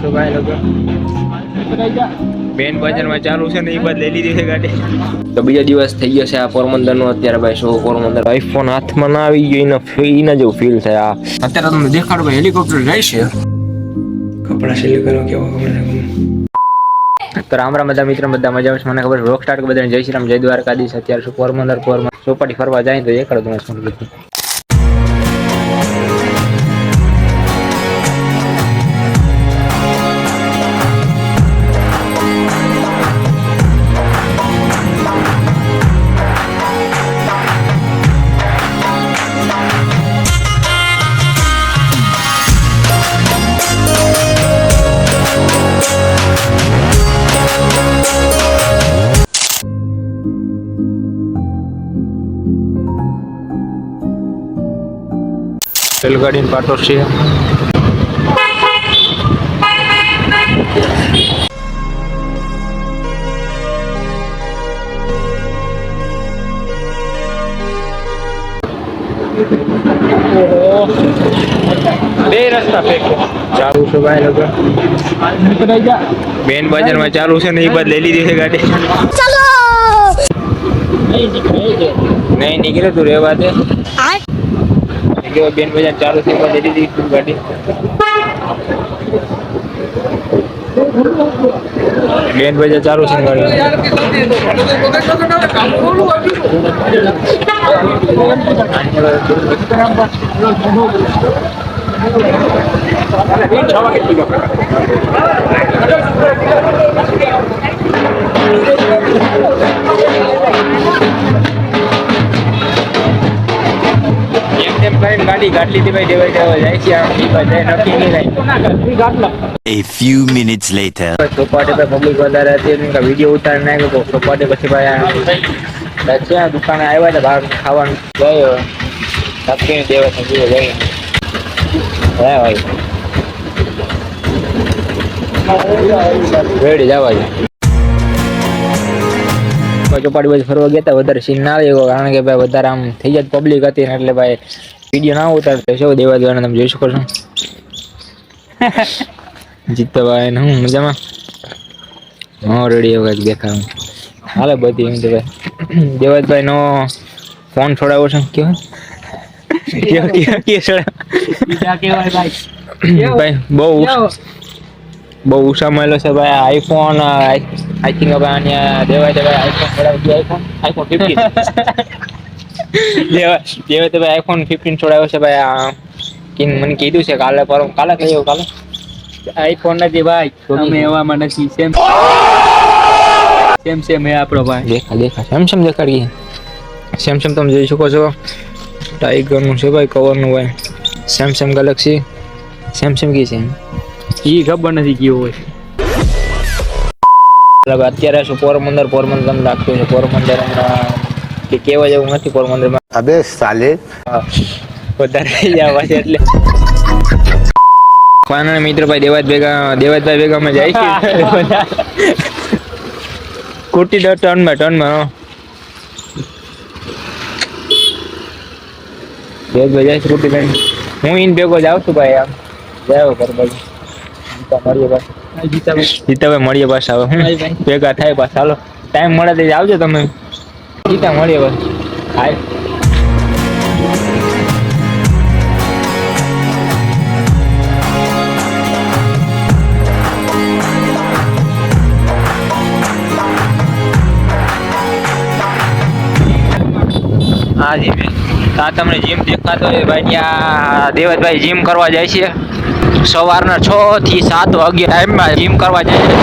છું ભાઈ લોકો બેન બજારમાં ચાલુ છે ને એ બાદ લઈ લીધી છે ગાડી. તો બીજો દિવસ થઈ ગયો છે આ પોરબંદર નો. અત્યારે ભાઈ શું પોરબંદર આઈફોન હાથમાં ના આવી ગયો એને જેવું ફીલ થાય. અત્યારે તમને દેખાડો ભાઈ હેલિકોપ્ટર જાય છે. કપડા સિલે કરો કેવા તો રામ રામ બધા મિત્ર બધા મજામાં છે. મને ખબર રોક સ્ટાર્ટ બધાને જય શ્રી રામ જય દ્વારકાધીશ. અત્યારે શું પોરબંદર ચોપાટી ફરવા જાય તો દેખાડો તમે શું કીધું. રેલગાડી પાટો છે. બે રસ્તા ફેંકે ચાલુ છે ભાઈ લોકો બેન બજારમાં ચાલુ છે ને એ બાદ લઈ લીધી છે ગાડી. ચાલો નહીં નીકળે તું રેવા દે. બેન બજાર ચાલુ છે લઈ લીધી ગાડી. બેન બજાર ચાલુ છે ગાડી. ગાડી ગાટલી થી ભાઈ દેવાઈ જાય છે. નક્કી નહીં થાય. A few minutes later. Chowpatty પર પબ્લિક વધારે હતી. વિડીયો ઉતારી નાખ્યો ચોપાટી. પછી ભાઈ ત્યાં દુકાને આવ્યા હતા બહાર ખાવાનું ગયો નક્કી દેવા જઈએ હા ભાઈ રેડી જવા છે. ચોપાટી બાજુ ફરવા ગયા હતા. વધારે સીન ના આવ્યો કારણ કે ભાઈ વધારે આમ થઈ જાય પબ્લિક હતી ને એટલે ભાઈ વિડીયો ના ઉતારતો છે. દેવા દેવાના તમે જોઈ શકો છો. જીતભાઈ ને હું મજામાં હા રેડી હવે દેખાડું હાલે બધી એમ તો ભાઈ દેવાજભાઈ નો ફોન છોડાવો છે ભાઈ બહુ ઉષા મળેલો છે ભાઈ. આઈફોન આઈ થિંક હવે દેવાય તો ભાઈ આઈફોન છોડાવ્યો આઈફોન 15 દેવાય તો ભાઈ આઈફોન 15 છોડાવ્યો છે ભાઈ. મને કીધું છે કાલે કઈ આવ્યો કાલે આઈફોન નથી ભાઈ અમે એવામાં નથી. સેમ હે આપણો ભાઈ. દેખા સેમસંગ દેખાડીએ. સેમસંગ તમે જોઈ શકો છો ટાઈગર નું છે ભાઈ કવર નું ભાઈ. સેમસંગ ગેલેક્સી સેમસંગ કી છે ઈ ખબર નથી કયો હોય. અત્યારે શું પોરબંદર તમને લાગતું છે પોરબંદર કે કેવા જેવું નથી પોરબંદર માં. અબે સાલે વધારે જવા છે એટલે ખાના મિત્ર ભાઈ દેવાજભાઈ ભેગા અમે જાય છે. કુટી ટનમાં દેવાજભાઈ જાય સ્કૂટી લઈને. હું ઈન ભેગો જાઉં છું ભાઈ. આમ જાવ કર ભાઈ જીતાભાઈ મળીએ પાછા. હવે હું ભેગા થાય પાછા. ચાલો ટાઈમ મળે તો આવજો તમે. જીતા મળીએ બસ હાય. હા જી આ તમને જીમ દેખાતો હોય ભાઈ. ત્યાં દેવતભાઈ જીમ કરવા જાય છે. સવારના 6 થી 7 વાગ્યા ટાઈમમાં જીમ કરવા જાય છે.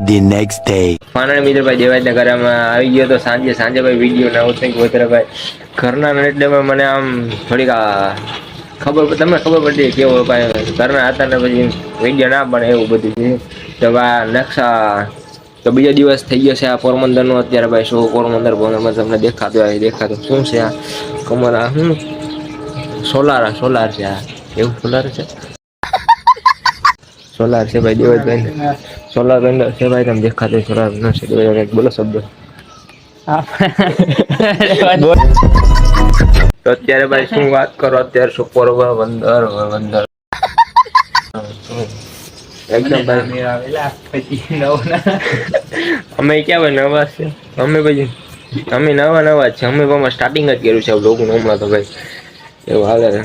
The next day. માનવ મિત્ર ભાઈ દેવાજના ઘરમાં આવી ગયો તો સાંજે ભાઈ વિડીયો ના ઉતરી વધારે ભાઈ ઘરના એટલે મને આમ થોડીક તમને ખબર પડી કેવો ભાઈ ઘરના હતા ને પછી વિડીયો ના બને એવું બધું છે. તો ભાઈ નકશા તો બીજો દિવસ થઈ ગયો છે આ પોરબંદર નો. અત્યારે ભાઈ શું પોરબંદર તમને દેખાતું શું છે આ કમર શું સોલાર છે આ એવું સોલાર છે ભાઈ દેવાજભાઈ સોલાર અંદર છે ભાઈ. તમે દેખાતો સોલાર નથી દેવાજભાઈ બોલો શબ્દ. તો અત્યારે ભાઈ શું વાત કરો અત્યારે શું પોરબંદર એકદમ ભાઈ મેળાવેલા પછી નવના અમે ક્યાં ભાઈ નવા છે અમે પછી અમે નવા જ છે અમે પણ સ્ટાર્ટિંગ જ કર્યું છે લોકોનું હમણાં તો ભાઈ એવું હાલે છે.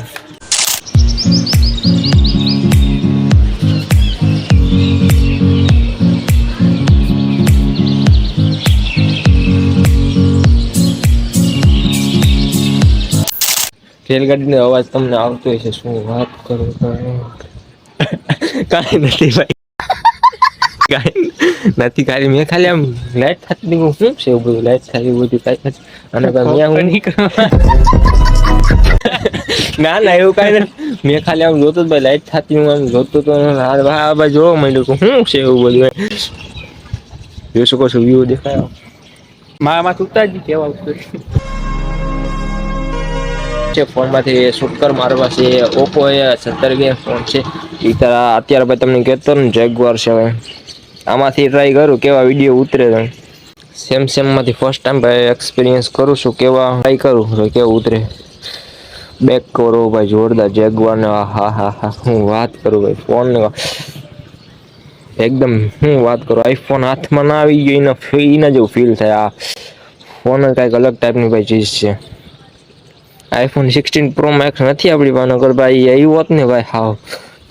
રેલગાડીનો અવાજ તમને આવતો હશે શું વાત કરું કાંઈ નથી ભાઈ કાંઈ નથી ખાલી મેં ખાલી આમ લાઈટ થતી શું છે એવું બધું લાઈટ થાય એવું બધું કાંઈ નથી અને ભાઈ મેં ના ના એવું કાંઈ નથી મેં ખાલી આમ જોતો ભાઈ લાઈટ થતી હું આમ જોતો તો ભાઈ જોવા માંડ્યું કે શું છે એવું બધું જોઈ શકો છો વ્યૂ દેખાય મારામાં તૂટતા જ કેવા છે ફોનમાંથી શૂટ કર મારવા છે ઓપ્પો એ 17 ફોન છે એ અત્યારે ભાઈ તમને કહેતો ને જેગવાર છે હવે આમાંથી ટ્રાય કરું કેવા વિડીયો ઉતરે સેમસંગમાંથી ફર્સ્ટ ટાઈમ ભાઈ એક્સપિરિયન્સ કરું છું કેવા ટ્રાય કરું તો કેવું ઉતરે બેક કરો ભાઈ જોરદાર જેગવારને હા હા હા હું વાત કરું ભાઈ ફોન એકદમ હું વાત કરું આઈફોન હાથમાં ના આવી ગયો એના જેવું ફીલ થાય આ ફોન જ કાંઈક અલગ ટાઈપની ભાઈ ચીજ છે. આઈફોન 16 પ્રો મેક્સ નથી આપણી પાસે અગર ભાઈ એવું હોત ને ભાઈ હાવ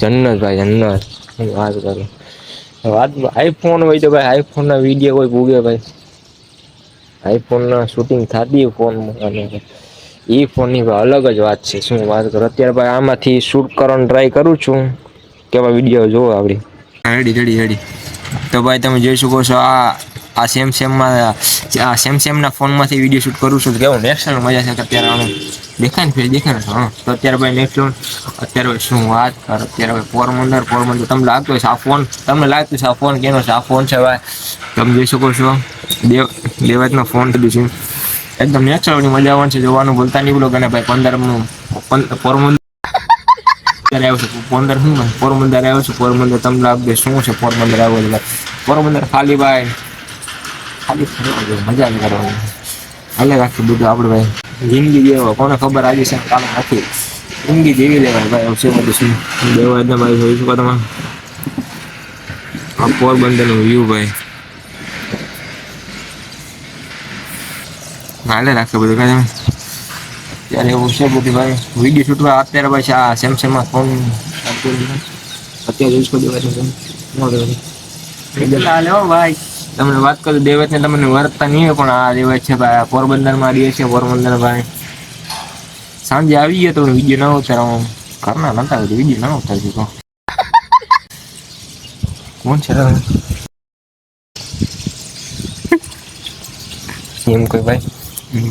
જન્નત ભાઈ જન્નત હું વાત કરું વાત આઈફોન હોય તો ભાઈ આઈફોનના વિડીયો કોઈ ભૂગે ભાઈ આઈફોનના શૂટિંગ થતી ફોનમાં અને એ ફોનની અલગ જ વાત છે શું વાત કરું અત્યારે ભાઈ આમાંથી શૂટ કરવાનો ટ્રાય કરું છું કેવા વિડીયો જોવો આપણી રેડી તો ભાઈ તમે જોઈ શકો છો આ સેમસંગના ફોનમાંથી વિડીયો શૂટ કરું છું તો કેવું નેક્સ્ટ મજા છે અત્યારે આનું દેખાય ને ફેર દેખાય ને હા તો અત્યારે ભાઈ નેક્સ્ટ અત્યારે શું વાત કર અત્યારે ભાઈ પોરબંદર તમને લાગતું હશે આ ફોન તમને લાગતું છે આ ફોન કેનો છે આ ફોન છે ભાઈ તમે જોઈ શકો છો દેવાજનો ફોન કીધું છે એકદમ નેક્સ્ટ લેવલની મજા આવવાની છે જોવાનું ભૂલતા નહીં બોલો અને ભાઈ 15 પોરબંદર આવ્યો છે પોરબંદર આવ્યો છે પોરબંદર તમને લાગે શું છે પોરબંદર આવ્યો છે પોરબંદર ખાલી ભાઈ મજા કરવાની હાલે રાખી બધું આપણે ભાઈ જિંદગી જેવો કોને ખબર આજે છે કામ નથી જિંદગી જેવી લેવાય ભાઈ છે બધું શું દેવા એકદમ ભાઈ જોઈ શકો તમે આ પોરબંદરનું વ્યૂ ભાઈ હાલે રાખે બધું કાંઈ ત્યારે એવું છે બધું ભાઈ વિડીયો શૂટમાં અત્યારે ભાઈ આ સેમસંગમાં ફોન અત્યારે યુઝ કરી દેવાય ભાઈ તમને વાત કરું દેવત ને તમને વર્તતા નહીં હોય પણ આ દેવત છે ભાઈ પોરબંદરમાં રહે છે પોરબંદર ભાઈ સાંજે આવી ગયો તો વિડીયો ના ઉતારવા ઘરના નતા વિડીયો ના ઉતારજો તો કોણ છે એમ કોઈ ભાઈ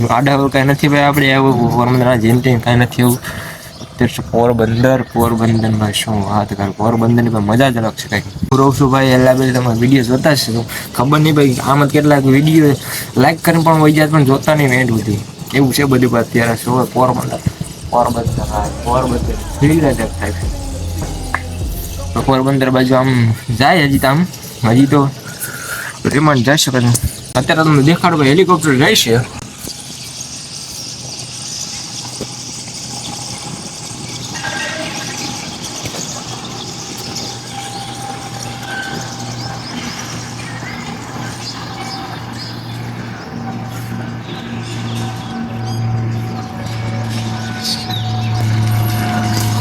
આડા કાંઈ નથી ભાઈ આપણે આવું પોરબંદરના જેમ તેમ કાંઈ નથી એવું અત્યારે પોરબંદર ભાઈ શું વાત કર પોરબંદરની પણ મજા જ અલગ છે કાંઈક હું રહું છું ભાઈ એલા ભાઈ તમે વિડીયો જોતા જ છો ખબર નહીં ભાઈ આમાં કેટલાક વિડીયો લાઈક કરીને પણ વહી જાય પણ જોતા નહીં એડ બધી એવું છે બધું અત્યારે શું પોરબંદર ફીલ જ થાય છે પોરબંદર બાજુ આમ જાય હજી તો આમ હજી તો રિમાન્ડ જઈ શકે છે અત્યારે તમને દેખાડો ભાઈ હેલિકોપ્ટર જાય છે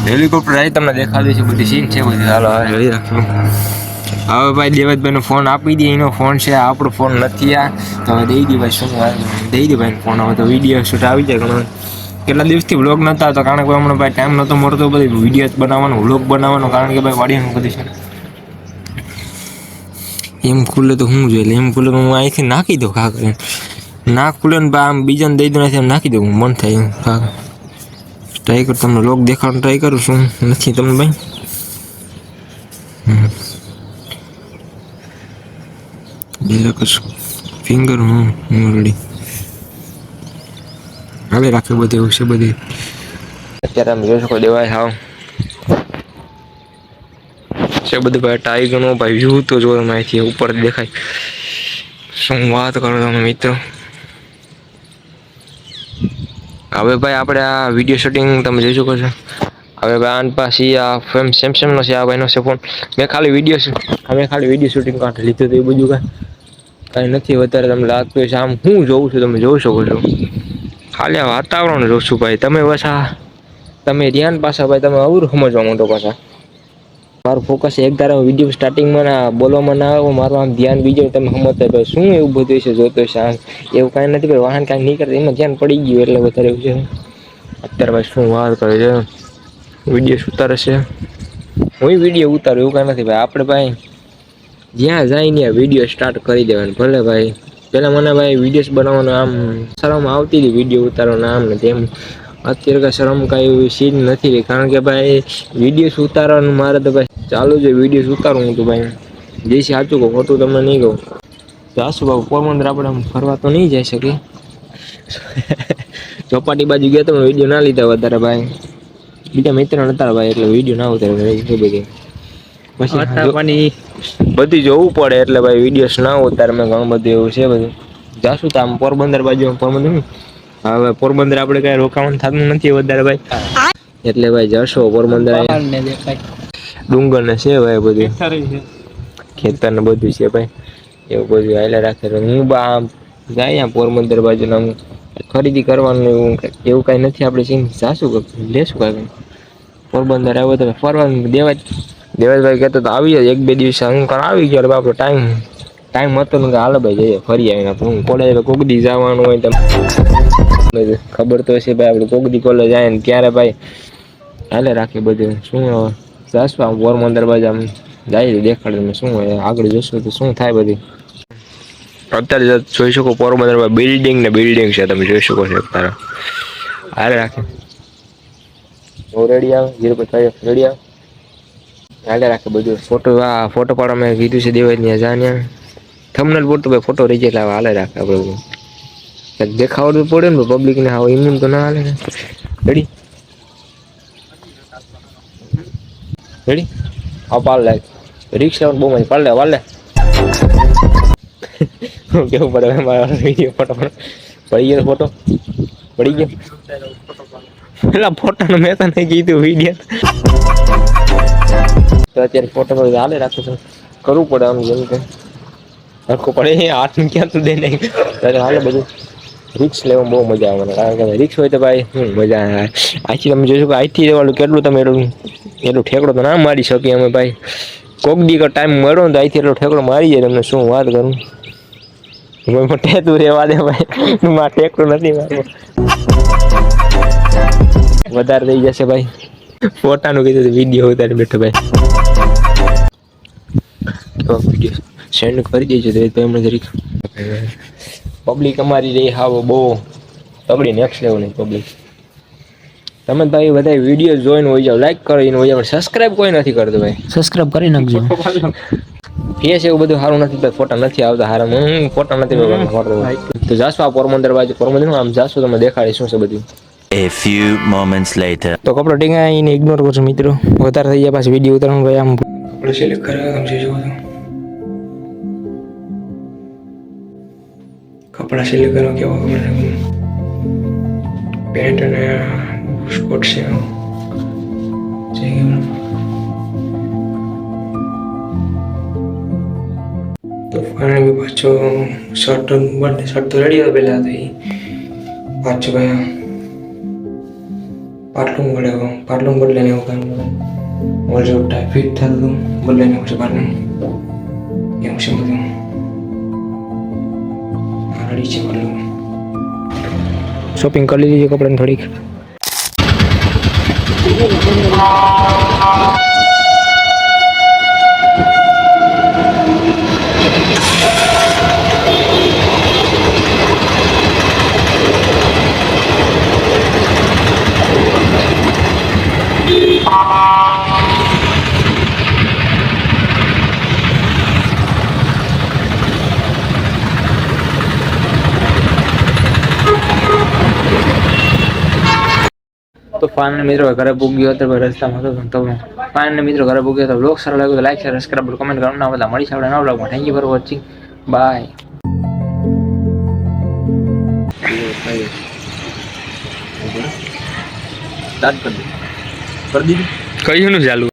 હેલિકોપ્ટર આવી તમને દેખાડું છે બધી સીન છે બધી હાલો જોઈ રાખજો હવે ભાઈ દેવતભાઈનો ફોન આપી દે એનો ફોન છે આપણો ફોન નથી આ તો હવે દઈ દે ભાઈ શું દઈ દે ભાઈ ફોન હવે તો વિડીયો શૂટ આવી જાય ઘણો કેટલા દિવસથી વ્લોગ નહોતા આવતા કારણ કે હમણાં ભાઈ ટાઈમ નહોતો મળતો બધી વિડીયો બનાવવાનો વ્લોગ બનાવવાનો કારણ કે ભાઈ વાડીનું બધું છે એમ ખુલે તો શું જોઈએ એમ ખુલે તો હું અહીંથી નાખી દઉં ખા કરીને ના ખુલે ને આમ બીજાને દઈ દઉં એમ નાખી દઉં મન થાય એમ ખા ટ્રાય કર તમને લોક દેખાડવાનું ટ્રાય કરું છું નથી તમને ભાઈ ફિંગર હું રેડી હાલે રાખે બધી એવું છે બધી અત્યારે આમ જોઈ શકો દેવાય હાવ છે બધું ભાઈ ટાઈગરનો ભાઈ વ્યૂ તો જો અહીંથી ઉપર દેખાય શું વાત કરો તમે મિત્રો હવે ભાઈ આપણે આ વિડીયો શૂટિંગ તમે જોઈ શકો છો હવે ભાઈ આન પાછી આ સેમસંગનો છે, આ ભાઈનો છે ફોન. મેં ખાલી વિડીયો શૂટિંગ કાઢી લીધું હતું, એ બધું કાંઈ નથી વધારે તમને લાગતું હોય છે. આમ હું જોઉં છું, તમે જોઈ શકો છો. ખાલી આ વાતાવરણ જોઉં છું ભાઈ. તમે બસ તમે ધ્યાન પાછા ભાઈ, તમે અવરું સમજવા માંડો પાછા. મારું ફોકસ એક ધારા વિડીયો સ્ટાર્ટિંગમાં ના બોલવામાં ના આવે, મારું આમ ધ્યાન બીજું તમે સમજતા ભાઈ શું એવું બધું છે જોતો છે. એવું કાંઈ નથી ભાઈ, વાહન કાંઈ નહીં કરતા, એમાં ધ્યાન પડી ગયું એટલે વધારે એવું છે. અત્યારે ભાઈ શું વાર કરે છે, વિડીયો ઉતારે છે. હું વિડીયો ઉતારું એવું કાંઈ નથી ભાઈ. આપણે ભાઈ જ્યાં જાય ને વિડીયો સ્ટાર્ટ કરી દેવાનું. ભલે ભાઈ પહેલાં મને ભાઈ વિડીયોઝ બનાવવાનું આમ શરમ આવતી હતી, વિડીયો ઉતારવાનું આમ ને તેમ. અત્યારે કાંઈ શરમ કાંઈ એવી સીન નથી રહી, કારણ કે ભાઈ વિડીયોઝ ઉતારવાનું મારે તો ભાઈ ચાલુ છે. વિડીયોઝ ઉતારું હું તો ભાઈ જે સાચું કહું, ખોટું તમને નહીં કહું. જાશું બાબુ પોરબંદર આપણે આમ ફરવા તો નહીં જઈ શકીએ. ચોપાટી બાજુ ગયા તો વિડીયો ના લીધા વધારે ભાઈ, બીજા મિત્ર નતા ભાઈ એટલે વિડીયો ના ઉતારે. પછી બધી જોવું પડે એટલે ભાઈ વિડીયોસ ના ઉતારે. મેં ઘણું બધું એવું છે બધું. જાશું તો આમ પોરબંદર બાજુ, પોરબંદર હવે પોરબંદર આપણે કાંઈ રોકાવાનું થતું નથી વધારે ભાઈ, એટલે ભાઈ જશો પોરબંદર. ડુંગર ને છે ભાઈ બધું, ખેતર ને બધું છે ભાઈ, એવું બધું હાલે રાખે. હું આમ જાય પોરબંદર બાજુ આમ ખરીદી કરવાનું એવું કાંઈ નથી. આપણે સીન જાશું લેશું કાંઈ પોરબંદર આવ્યો તો ફરવાનું. દેવાજભાઈ કહેતો તો આવી જાય 1-2 દિવસ. હું આવી ગયો બાપરો ટાઈમ હતો ને કે હાલ ભાઈ જઈએ ફરી આવીને. હું કોલેજ કોકડી જવાનું હોય તો ખબર તો હશે ભાઈ, આપણે કોકડી કોલેજ આવે ને ત્યારે ભાઈ હાલે રાખીએ બધું. શું જાશું આમ પોરબંદર બાજુ આમ જાય દેખાડે શું હોય આગળ જશું તો શું થાય બધું. અત્યારે જોઈ શકો પોરબંદરમાં બિલ્ડિંગ છે, તમે જોઈ શકો છો અત્યારે હાલે રાખે. રેડી આવે રેડી આવે હાલે રાખે બધું. ફોટો પાડવા મેં કીધું છે દેવાય ત્યાં જાને થંબનેલ પૂરતો ભાઈ ફોટો રહી જાય એટલે હાલે રાખે. આપણે દેખાડવું પડે ને પબ્લિક ને, હાવ ઇમ્યુન તો ના હાલે ને. રેડી હા પાડ લે રિક્ષા બહુ મજા પાડ લે કેવું પડે મારા વિડીયો ફોટો પડી ગયો પેલા ફોટાનું મેં તો નહીં કીધું વિડીયો તો અત્યારે ફોટો હાલે રાખું છું. કરવું પડે આમ જેમ કે હરખું પડે હાથ ક્યાં તું દે નહીં ત્યારે હાલે બધું. રિક્સ લેવામાં બહુ મજા આવે, કારણ કે રિક્સ હોય તો ભાઈ મજા આવે. આથી તમે જોઈશું કે આથી રહેવાનું કેટલું તમે એટલું ઠેકડો તો ના મારી શકીએ અમે ભાઈ. કોક દી ટાઈમ મળ્યો ને તો અહીંથી એટલો ઠેકડો મારી જાય. તમને શું વાત કરું, તું રેવા દે ભાઈ, મારે ઠેકડો નથી મારવો. વધારે થઈ જશે ભાઈ. ફોટાનું કીધું વિડીયો ઉતારી બેઠો ભાઈ. વિડીયો સેન્ડ કરી દેજો તો એમને જરીક. પબ્લિક અમારી રહી હાવ બહુ તગડી નેક્સ્ટ લેવલની પબ્લિક. તમે ભાઈ બધા વિડીયો જોઈને હોય જાવ, લાઈક કરીને હોય જાવ, સબસ્ક્રાઇબ કોઈ નથી કરતું ભાઈ. સબસ્ક્રાઇબ કરી નાખજો. ફેસ એવું બધું સારું નથી ભાઈ, ફોટા નથી આવતા હારા. હું ફોટા નથી તો જાશું આ પોરબંદર બાજુ. પોરબંદર આમ જાશું તમે દેખાડી શું છે બધું. A few moments later. તો કપડા ટીંગા એને ઇગ્નોર કરજો મિત્રો, વધારે થઈ જાય પાછું વિડીયો ઉતારવાનું ભાઈ. આમ આપણે સિલેક્ટ કરવા છે જો કપડા સિલેક્ટ કરવા કેવા ખબર પેન્ટ અને સ્પોર્ટ છે તો ફાઇનલી પાછો શર્ટ તો રેડી હતો પહેલાં તો એ પાછું ભાઈ પાટલું બદલાઈને એવું કામ ઓલ જેવું ટાઈપ ફિટ થતું બદલાઈને પછી પાટલું એવું છે બધું રેડી છે. બધું શોપિંગ કરી લીધી છે કપડાની થોડીક. તો ફાઇનલ મિત્રો ઘરે પૂગ્યો હતો રસ્તામાં હતો તો ફાઇનલ મિત્રો ઘરે પૂગ્યો હતો. બ્લોગ સારો લાગ્યો તો લાઈક શેર સબસ્ક્રાઇબ કમેન્ટ કરવાનું ના ભૂલતા. મળી છે આપણે નવા બ્લોગમાં. Thank you for watching, bye. Start કરી દો. કરી દીધું કયું નું ચાલુ